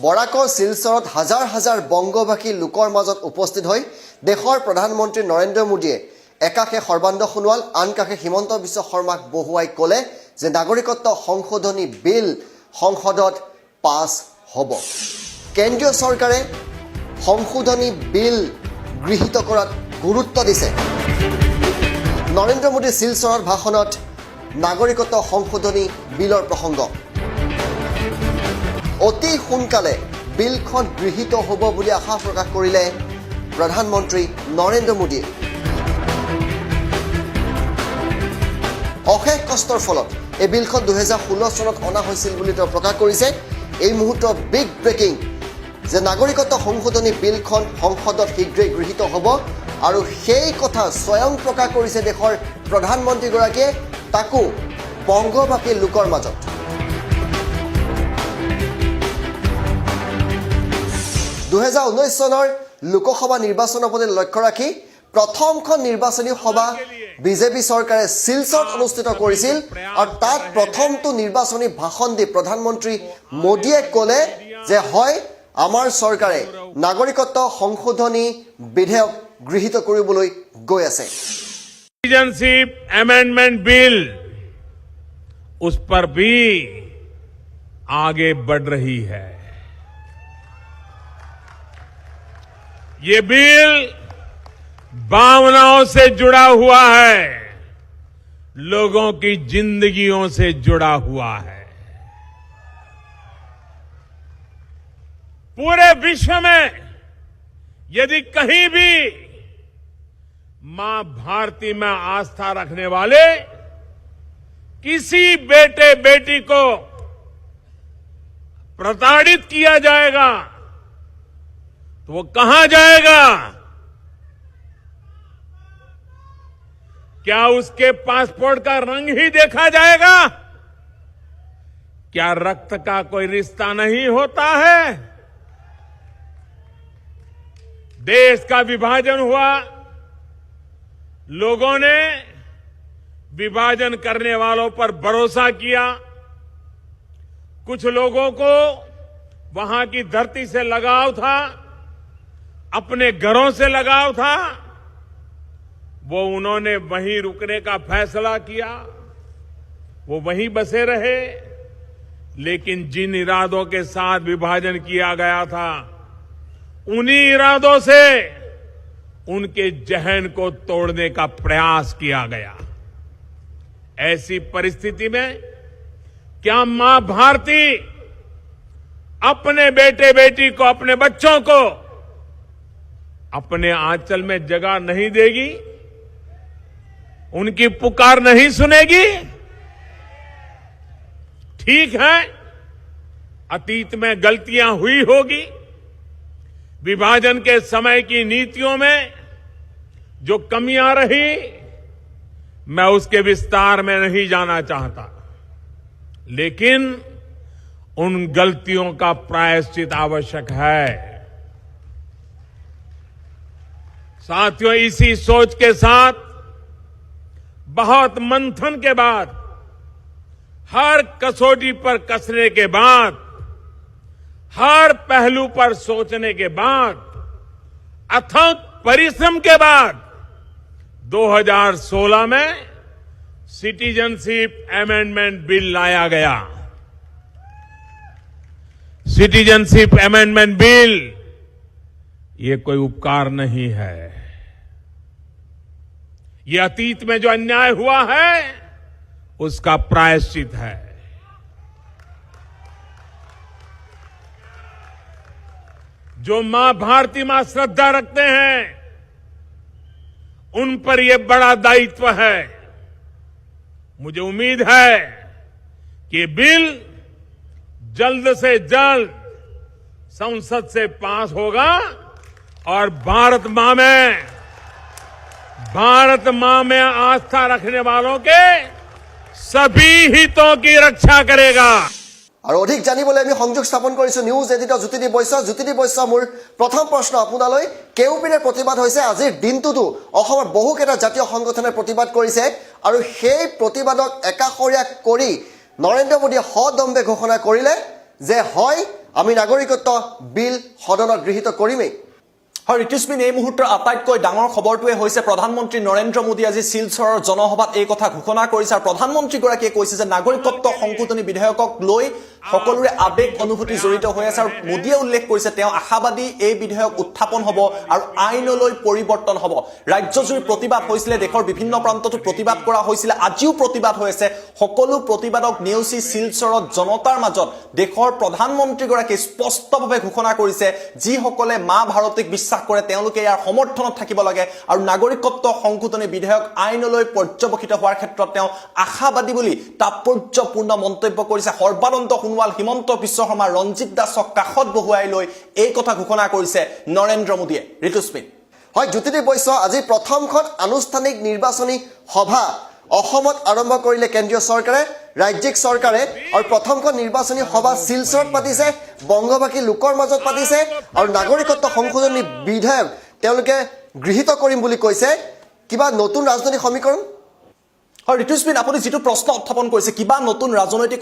বৰাকৰ শিলচৰত হাজাৰ হাজাৰ বংগবাসী লোকৰ মাজত উপস্থিত হৈ দেশৰ প্ৰধানমন্ত্ৰী নৰেন্দ্ৰ মোদীয়ে একাশে সৰ্বানন্দ সোণোৱাল আন কাষে হিমন্ত বিশ্ব শৰ্মাক বহুৱাই ক'লে যে নাগৰিকত্ব সংশোধনী বিল সংসদত পাছ হ'ব। কেন্দ্ৰীয় চৰকাৰে সংশোধনী বিল গৃহীত কৰাত গুৰুত্ব দিছে। নৰেন্দ্ৰ মোদী শিলচৰৰ ভাষণত নাগৰিকত্ব সংশোধনী বিলৰ প্ৰসংগ। অতি সোনকালে বিলখন গৃহীত হ'ব বুলি আশা প্ৰকাশ কৰিলে প্ৰধানমন্ত্ৰী নৰেন্দ্ৰ মোদীয়ে। অশেষ কষ্টৰ ফলত এই বিলখন 2016 চনত অনা হৈছিল বুলি তেওঁ প্ৰকাশ কৰিছে। এই মুহূৰ্তত বিগ ব্ৰেকিং যে নাগৰিকত্ব সংশোধনী বিলখন সংসদত শীঘ্ৰেই গৃহীত হ'ব আৰু সেই কথা স্বয়ং প্ৰকাশ কৰিছে দেশৰ প্ৰধানমন্ত্ৰীগৰাকীয়ে, তাকো বংগবাসী লোকৰ মাজত। চনৰ লোকসভা নিৰ্বাচনৰ প্ৰতি লক্ষ্য ৰাখি প্ৰথমখন নিৰ্বাচনী সভা বিজেপি চৰকাৰে শিলচৰত অনুষ্ঠিত কৰিছিল আৰু তাত প্ৰথমটো নিৰ্বাচনী ভাষণ দি প্ৰধানমন্ত্ৰী মোদীয়ে ক'লে যে হয় আমাৰ চৰকাৰে নাগৰিকত্ব সংশোধনী বিধেয়ক গৃহীত কৰিবলৈ গৈ আছে। सिटीजनशिप अमेंडमेंट बिल उस पर भी आगे बढ़ रही है। ये बिल भावनाओं से जुड़ा हुआ है, लोगों की जिंदगियों से जुड़ा हुआ है। पूरे विश्व में यदि कहीं भी मां भारती में आस्था रखने वाले किसी बेटे बेटी को प्रताड़ित किया जाएगा तो वो कहां जाएगा? क्या उसके पासपोर्ट का रंग ही देखा जाएगा? क्या रक्त का कोई रिश्ता नहीं होता है? देश का विभाजन हुआ, लोगों ने विभाजन करने वालों पर भरोसा किया। कुछ लोगों को वहां की धरती से लगाव था, अपने घरों से लगाव था, वो उन्होंने वहीं रुकने का फैसला किया, वो वहीं बसे रहे। लेकिन जिन इरादों के साथ विभाजन किया गया था, उन्हीं इरादों से उनके जहन को तोड़ने का प्रयास किया गया। ऐसी परिस्थिति में क्या मां भारती अपने बेटे बेटी को, अपने बच्चों को अपने आंचल में जगह नहीं देगी? उनकी पुकार नहीं सुनेगी? ठीक है, अतीत में गलतियां हुई होगी। विभाजन के समय की नीतियों में जो कमियां रही, मैं उसके विस्तार में नहीं जाना चाहता, लेकिन उन गलतियों का प्रायश्चित आवश्यक है। साथियों, इसी सोच के साथ बहुत मंथन के बाद, हर कसौटी पर कसने के बाद, हर पहलू पर सोचने के बाद, अथक परिश्रम के बाद 2016 में सिटीजनशिप अमेंडमेंट बिल लाया गया। सिटीजनशिप अमेंडमेंट बिल ये कोई उपकार नहीं है, ये अतीत में जो अन्याय हुआ है उसका प्रायश्चित है। जो मां भारती मां श्रद्धा रखते हैं, उन पर यह बड़ा दायित्व है। मुझे उम्मीद है कि बिल जल्द से जल्द संसद से पास होगा और भारत मां में आस्था रखने वालों के सभी हितों की रक्षा करेगा। আৰু অধিক জানিবলৈ আমি সংযোগ স্থাপন কৰিছো নিউজ এডিটৰ জ্যোতিদীপ বৈশ্য। মোৰ প্ৰথম প্ৰশ্ন আপোনালৈ, কেউপিনে প্ৰতিবাদ হৈছে? আজিৰ দিনটোতো অসমৰ বহুকেইটা জাতীয় সংগঠনে প্ৰতিবাদ কৰিছে আৰু সেই প্ৰতিবাদক একাষৰীয়া কৰি নৰেন্দ্ৰ মোদীয়ে সদম্বে ঘোষণা কৰিলে যে হয় আমি নাগৰিকত্ব বিল সদনত গৃহীত কৰিমেই। হয় ঋতুস্মিন, এই মুহূৰ্তৰ আটাইতকৈ ডাঙৰ খবৰটোৱে হৈছে প্ৰধানমন্ত্ৰী নৰেন্দ্ৰ মোদী আজি শিলচৰৰ জনসভাত এই কথা ঘোষণা কৰিছে আৰু প্ৰধানমন্ত্ৰীগৰাকীয়ে কৈছে যে নাগৰিকত্ব সংশোধনী বিধেয়কক লৈ সকলোৰে আবেগ অনুভূতি জড়িত হৈ আছে আৰু মোদীয়ে উল্লেখ কৰিছে তেওঁ আশাবাদী এই বিধেয়ক উত্থাপন হ'ব আৰু আইনলৈ পৰিৱৰ্তন হ'ব। ৰাজ্যজুৰি প্ৰতিবাদ হৈছিলে, দেশৰ বিভিন্ন প্ৰান্ততো প্ৰতিবাদ কৰা হৈছিলে, আজিও প্ৰতিবাদ হৈ আছে। সকলো প্ৰতিবাদক নেওচি শিলচৰত জনতাৰ মাজত দেশৰ প্ৰধানমন্ত্ৰীগৰাকীয়ে স্পষ্টভাৱে ঘোষণা কৰিছে যিসকলে মা ভাৰতীক বিশ্বাস কৰে তেওঁলোকে ইয়াৰ সমৰ্থনত থাকিব লাগে আৰু নাগৰিকত্ব সংশোধনী বিধেয়ক আইনলৈ পৰ্যবেক্ষিত হোৱাৰ ক্ষেত্ৰত তেওঁ আশাবাদী বুলি তাৎপৰ্যপূৰ্ণ মন্তব্য কৰিছে। সৰ্বানন্দ সোণোৱাল, হিমন্ত বিশ্ব শৰ্মা, ৰঞ্জিত দাসক কাষত বহুৱাই লৈ এই কথা ঘোষণা কৰিছে নৰেন্দ্ৰ মোদীয়ে। ঋতুস্মিন। হয় জ্যোতিদীপ বৈশ্য, আজি প্ৰথমখন আনুষ্ঠানিক নিৰ্বাচনী সভা অসমত আৰম্ভ কৰিলে কেন্দ্ৰীয় চৰকাৰে, ৰাজ্যিক চৰকাৰে আৰু প্ৰথমখন নিৰ্বাচনী সভা শিলচৰত পাতিছে, বংগবাসী লোকৰ মাজত পাতিছে আৰু নাগৰিকত্ব সংশোধনী বিধেয়ক তেওঁলোকে গৃহীত কৰিম বুলি কৈছে। কিবা নতুন ৰাজনৈতিক সমীকৰণ? হয় ঋতুস্মিন, আপুনি যিটো প্ৰশ্ন উত্থাপন কৰিছে, কিবা নতুন ৰাজনৈতিক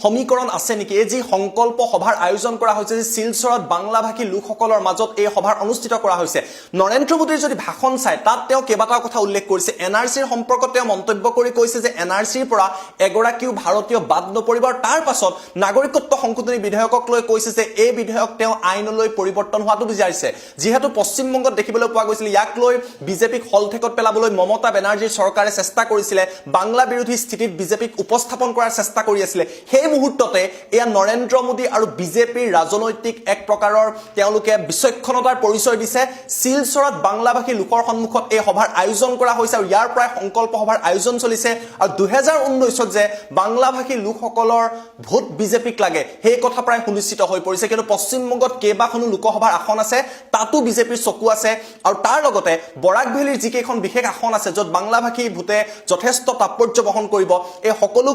সমীকৰণ আছে নেকি? এই যি সংকল্প সভাৰ আয়োজন কৰা হৈছে, যে শিলচৰত বাংলাভাষী লোকসকলৰ মাজত এই সভাৰ অনুষ্ঠিত কৰা হৈছে, নৰেন্দ্ৰ মোদীৰ যদি ভাষণ চাই তাত তেওঁ কেইবাটাও কথা উল্লেখ কৰিছে। NRCৰ সম্পৰ্কত তেওঁ মন্তব্য কৰি কৈছে যে NRCৰ পৰা এগৰাকীও ভাৰতীয় বাদ নপৰিব আৰু তাৰ পাছত নাগৰিকত্ব সংশোধনী বিধেয়কক লৈ কৈছে যে এই বিধেয়ক তেওঁ আইনলৈ পৰিৱৰ্তন হোৱাটো বিচাৰিছে। যিহেতু পশ্চিমবংগত দেখিবলৈ পোৱা গৈছিল ইয়াক লৈ বিজেপিক হলঠেকত পেলাবলৈ মমতা বেনাৰ্জীৰ চৰকাৰে চেষ্টা কৰিছিলে, বাংলা বিৰোধী স্থিতিত বিজেপিক উপস্থাপন কৰাৰ চেষ্টা কৰি আছিলে। সেই মুহূৰ্ততে এয়া নৰেন্দ্ৰ মোদী আৰু বিজেপিৰ ৰাজনৈতিক এক প্ৰকাৰৰ তেওঁলোকে বিচক্ষণতাৰ পৰিচয় দিছে। শিলচৰত বাংলাভাষী লোকৰ সন্মুখত এই সভাৰ আয়োজন কৰা হৈছে আৰু ইয়াৰ পৰাই সংকল্প সভাৰ আয়োজন চলিছে আৰু 2019ত যে বাংলাভাষী লোকসকলৰ ভোট বিজেপিক লাগে সেই কথা প্ৰায় সুনিশ্চিত হৈ পৰিছে। কিন্তু পশ্চিমবংগত কেইবাখনো লোকসভাৰ আসন আছে, তাতো বিজেপিৰ চকু আছে আৰু তাৰ লগতে বৰাক ভেলীৰ যিকেইখন বিশেষ আসন আছে য'ত বাংলাভাষী ভোটে যথেষ্ট তাৎপৰ্য বহন কৰিব, এই সকলো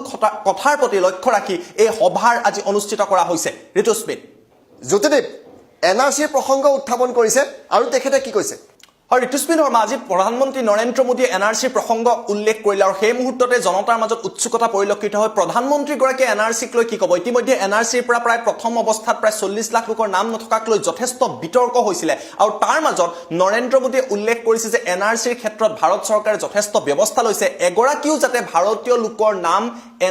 কথাৰ প্ৰতি লক্ষ্য ৰাখি এই সভাৰ আজি অনুষ্ঠিত কৰা হৈছে। ঋতুস্মিন। জ্যোতিদীপ, NRCৰ প্ৰসংগ উত্থাপন কৰিছে আৰু তেখেতে কি কৈছে? হয় ঋতুস্মিন শৰ্মা, আজি প্ৰধানমন্ত্ৰী নৰেন্দ্ৰ মোদীয়ে NRCৰ প্ৰসংগ উল্লেখ কৰিলে আৰু সেই মুহূৰ্ততে জনতাৰ মাজত উৎসুকতা পৰিলক্ষিত হয় প্ৰধানমন্ত্ৰীগৰাকীয়ে NRCক লৈ কি ক'ব। ইতিমধ্যে NRCৰ পৰা প্ৰায় প্ৰথম অৱস্থাত প্ৰায় 40 লাখ লোকৰ নাম নথকাক লৈ যথেষ্ট বিতৰ্ক হৈছিলে আৰু তাৰ মাজত নৰেন্দ্ৰ মোদীয়ে উল্লেখ কৰিছে যে NRCৰ ক্ষেত্ৰত ভাৰত চৰকাৰে যথেষ্ট ব্যৱস্থা লৈছে, এগৰাকীও যাতে ভাৰতীয় লোকৰ নাম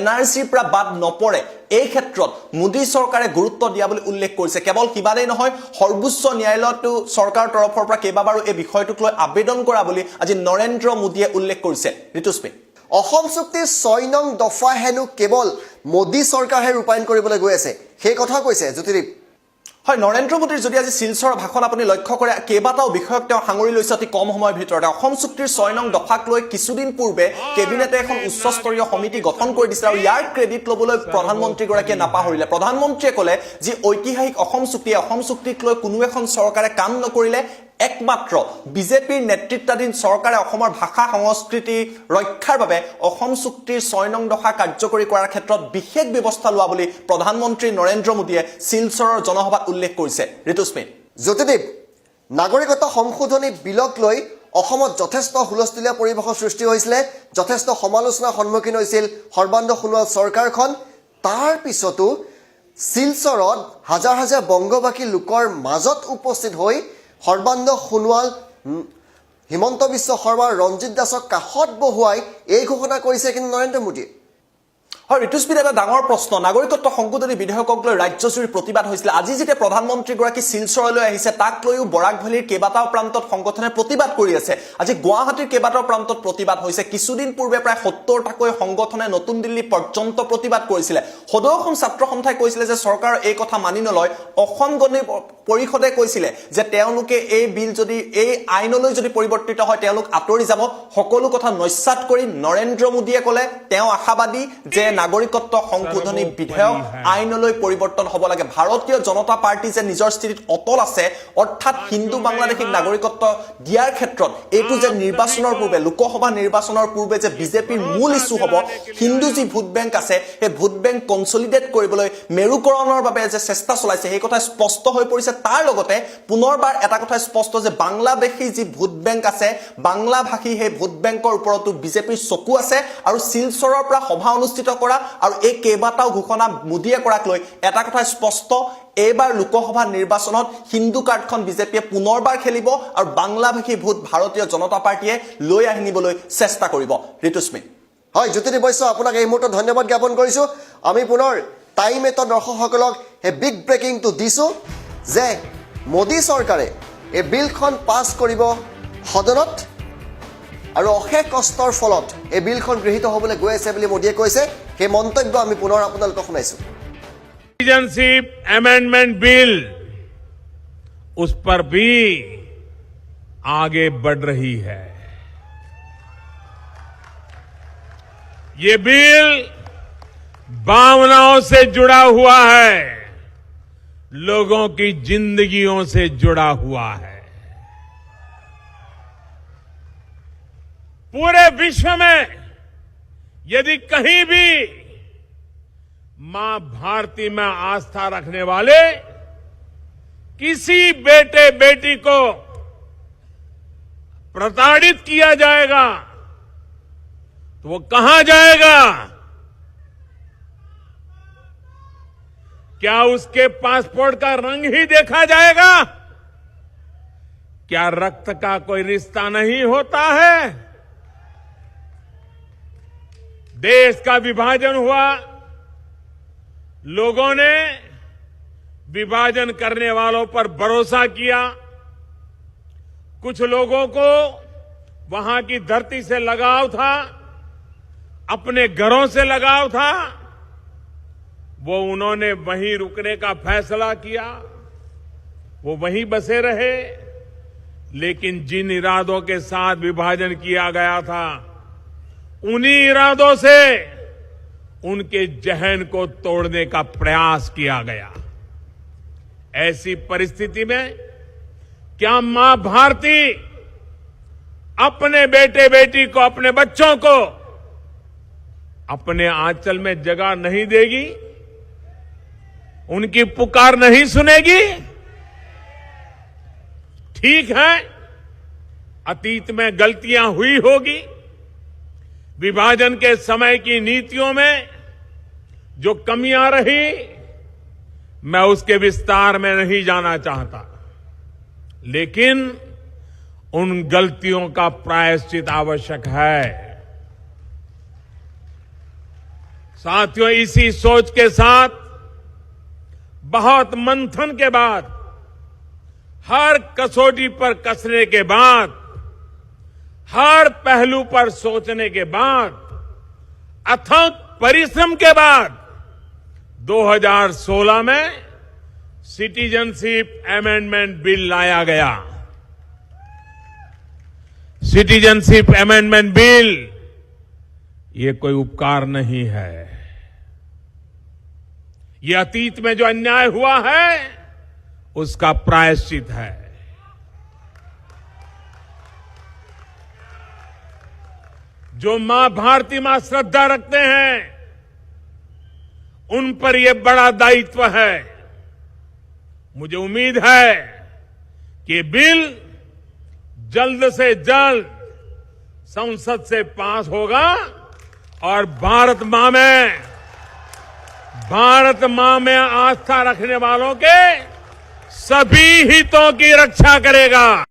NRCৰ পৰা বাদ নপৰে এই ক্ষেত্ৰত মোদী চৰকাৰে গুৰুত্ব দিয়া বুলি উল্লেখ কৰিছে। কেৱল কিবাদেই নহয়, সৰ্বোচ্চ ন্যায়ালয়তো চৰকাৰৰ তৰফৰ পৰা কেইবাবাৰো এই বিষয়টোক লৈ আবেদন কৰা বুলি আজি নৰেন্দ্ৰ মোদীয়ে উল্লেখ কৰিছে। ঋতুস্মিন। অসম চুক্তিৰ 6 নং দফা হেনো কেৱল মোদী চৰকাৰহে ৰূপায়ণ কৰিবলৈ গৈ আছে, সেই কথা কৈছে জ্যোতিদীপ। হয়, নৰেন্দ্ৰ মোদীৰ যদি আজি শিলচৰৰ ভাষণ আপুনি লক্ষ্য কৰে কেইবাটাও বিষয়ক তেওঁ সাঙুৰি লৈছে অতি কম সময়ৰ ভিতৰতে। অসম চুক্তিৰ 6 নং দফাক লৈ কিছুদিন পূৰ্বে কেবিনেটে এখন উচ্চস্তৰীয় সমিতি গঠন কৰি দিছিল আৰু ইয়াৰ ক্ৰেডিট ল'বলৈ প্ৰধানমন্ত্ৰীগৰাকীয়ে নাপাহৰিলে। প্ৰধানমন্ত্ৰীয়ে ক'লে যি ঐতিহাসিক অসম চুক্তিক লৈ কোনো এখন চৰকাৰে কাম নকৰিলে একমাত্ৰ বিজেপিৰ নেতৃত্বাধীন চৰকাৰে অসমৰ ভাষা সংস্কৃতি ৰক্ষাৰ বাবে অসম চুক্তিৰ 6 নং দফা কাৰ্যকৰী কৰাৰ ক্ষেত্ৰত বিশেষ ব্যৱস্থা লোৱা বুলি প্ৰধানমন্ত্ৰী নৰেন্দ্ৰ মোদীয়ে শিলচৰৰ জনসভাত উল্লেখ কৰিছে। ঋতুস্মিন। জ্যোতিদীপ, নাগৰিকত্ব সংশোধনী বিলক লৈ অসমত যথেষ্ট হুলস্থুলীয়া পৰিৱেশৰ সৃষ্টি হৈছিলে, যথেষ্ট সমালোচনাৰ সন্মুখীন হৈছিল সৰ্বানন্দ সোণোৱাল চৰকাৰখন। তাৰ পিছতো শিলচৰত হাজাৰ হাজাৰ বংগবাসী লোকৰ মাজত উপস্থিত হৈ সৰ্বানন্দ সোণোৱাল, হিমন্ত বিশ্ব শৰ্মা, ৰঞ্জিত দাসক কাষত বহুৱাই এই ঘোষণা কৰিছে কিন্তু নৰেন্দ্ৰ মোদীয়ে। হয় ঋতুস্মিন, এটা ডাঙৰ প্ৰশ্ন। নাগৰিকত্ব সংশোধনী বিধেয়কক লৈ ৰাজ্যজুৰি প্ৰতিবাদ হৈছিলে। আজি যেতিয়া প্ৰধানমন্ত্ৰীগৰাকী শিলচৰলৈ আহিছে তাক লৈও বৰাক ভেলীৰ কেইবাটাও প্ৰান্তত সংগঠনে প্ৰতিবাদ কৰি আছে। আজি গুৱাহাটীৰ কেইবাটাও প্ৰান্তত প্ৰতিবাদ হৈছে। কিছুদিন পূৰ্বে প্ৰায় 70টাকৈ সংগঠনে নতুন দিল্লী পৰ্যন্ত প্ৰতিবাদ কৰিছিলে। সদৌ অসম ছাত্ৰ সন্থাই কৈছিলে যে চৰকাৰৰ এই কথা মানি নলয়। অসম গণ পৰিষদে কৈছিলে যে তেওঁলোকে এই বিল যদি এই আইনলৈ যদি পৰিৱৰ্তিত হয় তেওঁলোক আঁতৰি যাব। সকলো কথা নস্যাৎ কৰি নৰেন্দ্ৰ মোদীয়ে ক'লে তেওঁ আশাবাদী যে নাগৰিকত্ব সংশোধনী বিধেয়ক আইনলৈ পৰিৱৰ্তন হ'ব লাগে। ভাৰতীয় জনতা পাৰ্টি যে নিজৰ স্থিতিত অটল আছে, অৰ্থাৎ হিন্দু বাংলাদেশীক নাগৰিকত্ব দিয়াৰ ক্ষেত্ৰত এইটো যে নিৰ্বাচনৰ পূৰ্বে লোকসভা নিৰ্বাচনৰ পূৰ্বে যে বিজেপিৰ মূল ইছ্যু হ'ব, হিন্দু যি ভোট বেংক আছে সেই ভোট বেংক কনচলিডেট কৰিবলৈ মেৰুকৰণৰ বাবে যে চেষ্টা চলাইছে সেই কথা স্পষ্ট হৈ পৰিছে। তাৰ লগতে পুনৰবাৰ এটা কথা স্পষ্ট যে বাংলাদেশী যি ভোট বেংক আছে, বাংলাভাষী সেই ভোট বেংকৰ ওপৰতো বিজেপিৰ চকু আছে আৰু শিলচৰৰ পৰা সভা অনুষ্ঠিত কৰা আৰু এই কেইবাটাও ঘোষণা মোদীয়ে কৰাক লৈ এটা কথা স্পষ্ট এইবাৰ লোকসভা নিৰ্বাচনত হিন্দু কাৰ্ডখন বিজেপিয়ে পুনৰবাৰ খেলিব আৰু বাংলাভাষী ভোট ভাৰতীয় জনতা পাৰ্টিয়ে লৈ আহিবলৈ চেষ্টা কৰিব ঋতুস্মিন হয় জ্যোতি বৈশ্য আপোনাক এই মুহূৰ্তত ধন্যবাদ জ্ঞাপন কৰিছোঁ আমি পুনৰ টাইম 8 দৰ্শকসকলক এই বিগ ব্ৰেকিংটো দিছোঁ যে মোদী চৰকাৰে এই বিলখন পাছ কৰিব সদনত আৰু অশেষ কষ্টৰ ফলত এই বিলখন গৃহীত হ'বলৈ গৈ আছে বুলি মোদীয়ে কৈছে সেই মন্তব্য আমি পুনৰ আপোনালোকক শুনাইছোঁ सिटीजनशिप अमेंडमेंट बिल उस पर भी आगे बढ़ रही है ये बिल भावनाओं से जुड़ा हुआ है लोगों की जिंदगियों से जुड़ा हुआ है पूरे विश्व में यदि कहीं भी मां भारती में आस्था रखने वाले किसी बेटे बेटी को प्रताड़ित किया जाएगा तो वो कहां जाएगा क्या उसके पासपोर्ट का रंग ही देखा जाएगा क्या रक्त का कोई रिश्ता नहीं होता है देश का विभाजन हुआ लोगों ने विभाजन करने वालों पर भरोसा किया कुछ लोगों को वहां की धरती से लगाव था अपने घरों से लगाव था वो उन्होंने वहीं रुकने का फैसला किया वो वहीं बसे रहे लेकिन जिन इरादों के साथ विभाजन किया गया था उन्हीं इरादों से उनके जहन को तोड़ने का प्रयास किया गया ऐसी परिस्थिति में क्या मां भारती अपने बेटे बेटी को अपने बच्चों को अपने आंचल में जगह नहीं देगी उनकी पुकार नहीं सुनेगी ठीक है अतीत में गलतियां हुई होगी विभाजन के समय की नीतियों में जो कमियां रही मैं उसके विस्तार में नहीं जाना चाहता लेकिन उन गलतियों का प्रायश्चित आवश्यक है साथियों इसी सोच के साथ बहुत मंथन के बाद हर कसौटी पर कसने के बाद हर पहलू पर सोचने के बाद अथक परिश्रम के बाद 2016 में सिटीजनशिप अमेंडमेंट बिल लाया गया सिटीजनशिप अमेंडमेंट बिल ये कोई उपकार नहीं है ये अतीत में जो अन्याय हुआ है उसका प्रायश्चित है जो मां भारती मां श्रद्धा रखते हैं उन पर यह बड़ा दायित्व है मुझे उम्मीद है कि बिल जल्द से जल्द संसद से पास होगा और भारत मां में आस्था रखने वालों के सभी हितों की रक्षा करेगा